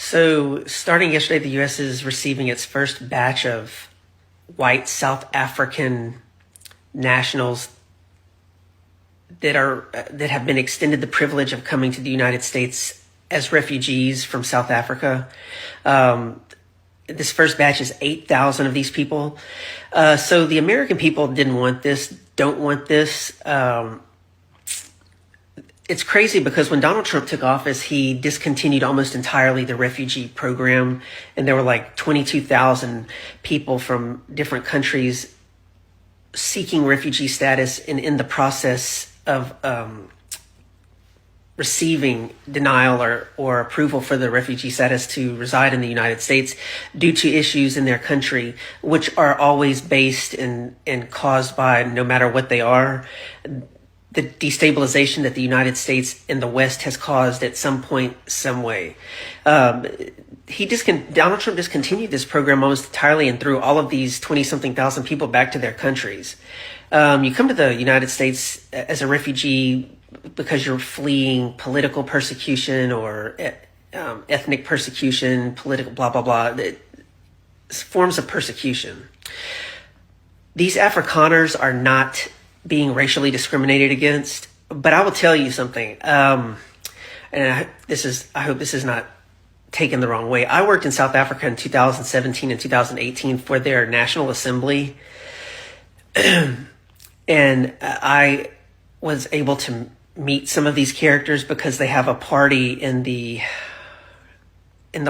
So, starting yesterday, the U.S. is receiving its first batch of white South African nationals that have been extended the privilege of coming to the United States as refugees from South Africa. This first batch is 8,000 of these people. So the American people didn't want this, don't want this. It's crazy because when Donald Trump took office, he discontinued almost entirely the refugee program. And there were like 22,000 people from different countries seeking refugee status and in the process of receiving denial or approval for the refugee status to reside in the United States due to issues in their country, which are always based and caused by, no matter what they are, the destabilization that the United States and the West has caused at some point, some way. Donald Trump discontinued this program almost entirely and threw all of these 20-something thousand people back to their countries. You come to the United States as a refugee because you're fleeing political persecution or ethnic persecution, political blah, blah, blah. It's forms of persecution. These Afrikaners are not being racially discriminated against, but I will tell you something. And I hope this is not taken the wrong way. I worked in South Africa in 2017 and 2018 for their National Assembly. And I was able to meet some of these characters because they have a party in the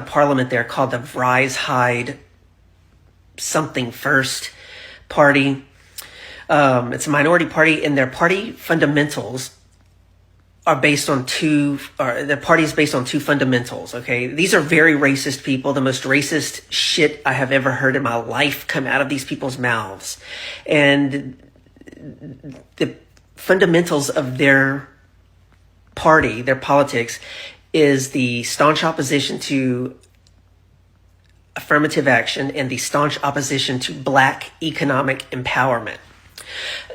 parliament there called the Vryheid something first party. It's a minority party, and their party fundamentals are based on the party is based on two fundamentals. Okay. These are very racist people. The most racist shit I have ever heard in my life come out of these people's mouths. And the fundamentals of their party, their politics, is the staunch opposition to affirmative action and the staunch opposition to Black economic empowerment.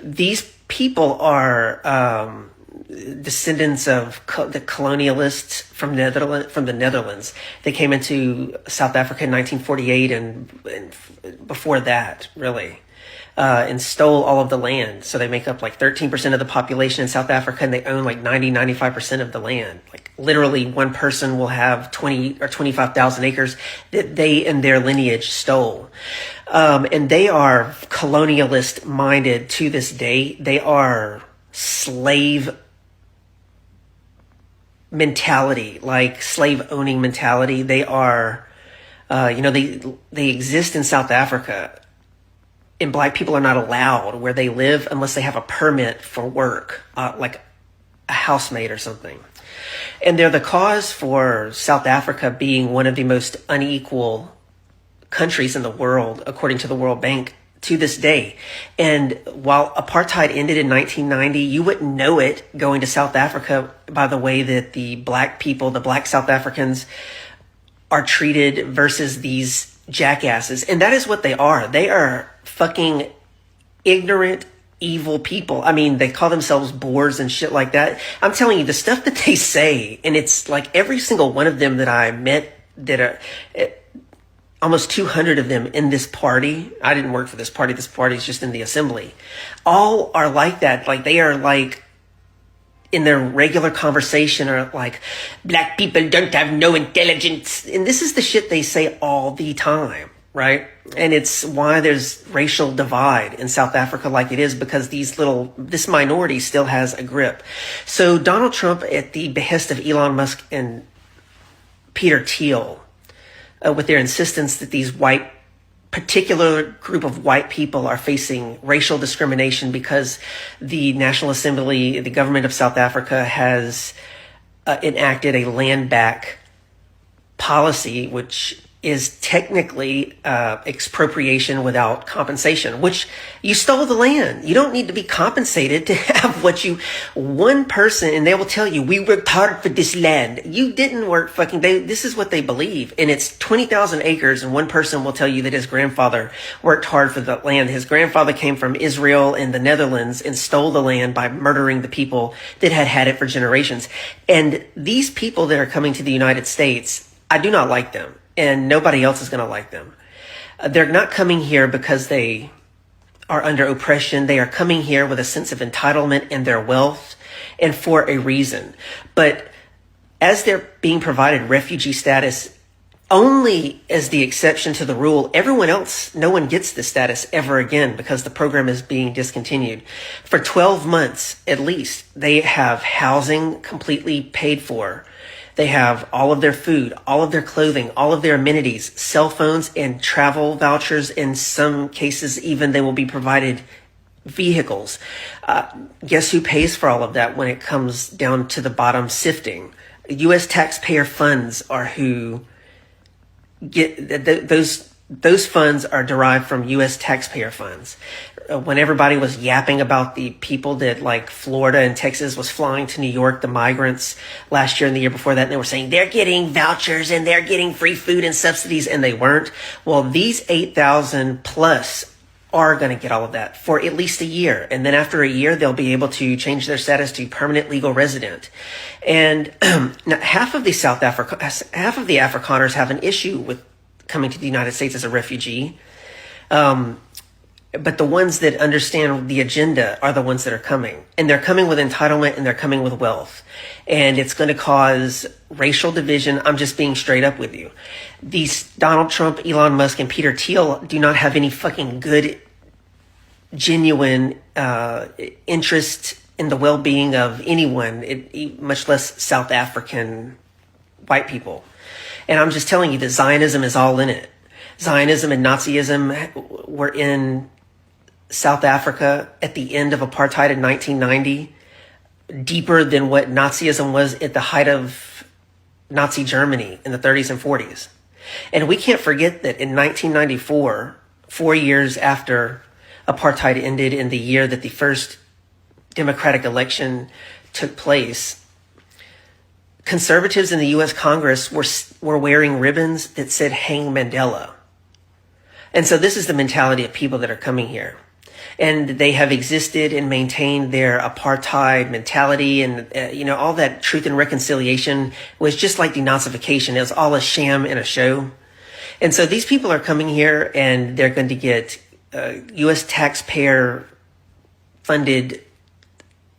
These people are descendants of the colonialists from the Netherlands. They came into South Africa in 1948 and before that, really. And stole all of the land. So they make up like 13% of the population in South Africa, and they own like 95% of the land. Like literally one person will have 20 or 25,000 acres that they and their lineage stole. And they are colonialist minded to this day. They are slave mentality, like slave owning mentality. They are, they exist in South Africa. And Black people are not allowed where they live unless they have a permit for work, like a housemaid or something. And they're the cause for South Africa being one of the most unequal countries in the world, according to the World Bank, to this day. And while apartheid ended in 1990, you wouldn't know it going to South Africa by the way that the Black people, the Black South Africans, are treated versus these jackasses. And that is what they are. They are fucking ignorant, evil people. I mean, they call themselves Boers and shit like that. I'm telling you, the stuff that they say, and it's like every single one of them that I met that are almost 200 of them in this party. I didn't work for this party. This party is just in the assembly. All are like that. Like they are like in their regular conversation are like, Black people don't have no intelligence. And this is the shit they say all the time. Right. And it's why there's racial divide in South Africa like it is, because this minority still has a grip. So Donald Trump, at the behest of Elon Musk and Peter Thiel, with their insistence that these particular group of white people are facing racial discrimination because the National Assembly, the government of South Africa has enacted a land back policy, which is technically expropriation without compensation, which you stole the land. You don't need to be compensated to have one person, and they will tell you, we worked hard for this land. You didn't work this is what they believe. And it's 20,000 acres, and one person will tell you that his grandfather worked hard for the land. His grandfather came from Israel and the Netherlands and stole the land by murdering the people that had it for generations. And these people that are coming to the United States, I do not like them, and nobody else is going to like them. They're not coming here because they are under oppression. They are coming here with a sense of entitlement in their wealth and for a reason. But as they're being provided refugee status only as the exception to the rule, everyone else, no one gets this status ever again because the program is being discontinued. For 12 months, at least, they have housing completely paid for. They have all of their food, all of their clothing, all of their amenities, cell phones, and travel vouchers. In some cases, even they will be provided vehicles. Guess who pays for all of that when it comes down to the bottom sifting? U.S. taxpayer funds are who get those funds are derived from U.S. taxpayer funds. When everybody was yapping about the people that like Florida and Texas was flying to New York, the migrants last year and the year before that, and they were saying they're getting vouchers and they're getting free food and subsidies, and they weren't. Well, these 8,000 plus are going to get all of that for at least a year. And then after a year, they'll be able to change their status to permanent legal resident. And now half of the Afrikaners have an issue with coming to the United States as a refugee. But the ones that understand the agenda are the ones that are coming. And they're coming with entitlement and they're coming with wealth. And it's going to cause racial division. I'm just being straight up with you. These Donald Trump, Elon Musk, and Peter Thiel do not have any fucking good, genuine interest in the well-being of anyone, much less South African white people. And I'm just telling you that Zionism is all in it. Zionism and Nazism were in South Africa at the end of apartheid in 1990, deeper than what Nazism was at the height of Nazi Germany in the 30s and 40s. And we can't forget that in 1994, 4 years after apartheid ended, in the year that the first democratic election took place, conservatives in the U.S. Congress were wearing ribbons that said "Hang Mandela." And so this is the mentality of people that are coming here. And they have existed and maintained their apartheid mentality, and all that truth and reconciliation was just like denazification. It was all a sham and a show. And so these people are coming here and they're going to get U.S. taxpayer funded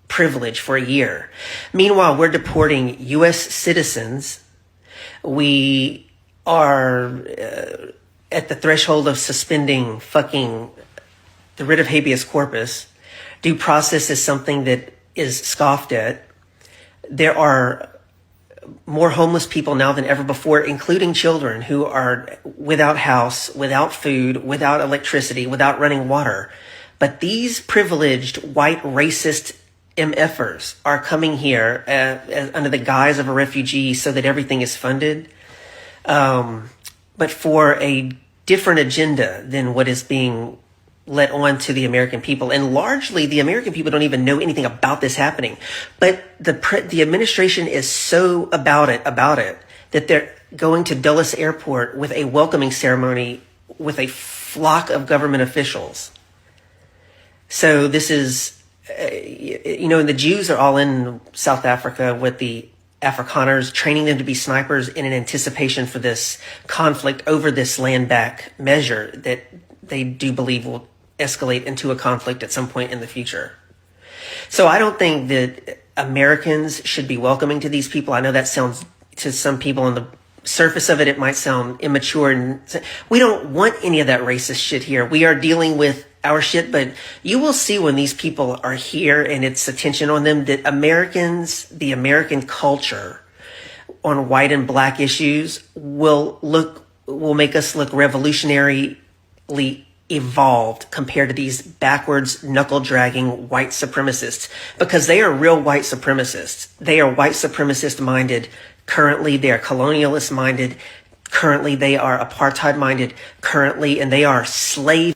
privilege for a year. Meanwhile, we're deporting U.S. citizens. We are at the threshold of suspending the writ of habeas corpus. Due process is something that is scoffed at. There are more homeless people now than ever before, including children who are without house, without food, without electricity, without running water. But these privileged white racist MFers are coming here under the guise of a refugee so that everything is funded, but for a different agenda than what is being let on to the American people. And largely, the American people don't even know anything about this happening. But the administration is so about it that they're going to Dulles Airport with a welcoming ceremony with a flock of government officials. So this is, the Jews are all in South Africa with the Afrikaners, training them to be snipers in an anticipation for this conflict over this land back measure that they do believe will escalate into a conflict at some point in the future. So I don't think that Americans should be welcoming to these people. I know that sounds, to some people on the surface of it, it might sound immature. And we don't want any of that racist shit here. We are dealing with our shit, but you will see when these people are here and it's attention on them that Americans, the American culture on white and black issues will make us look revolutionarily evolved compared to these backwards, knuckle-dragging white supremacists, because they are real white supremacists. They are white supremacist-minded. Currently, they are colonialist-minded. Currently, they are apartheid-minded. Currently, and they are slave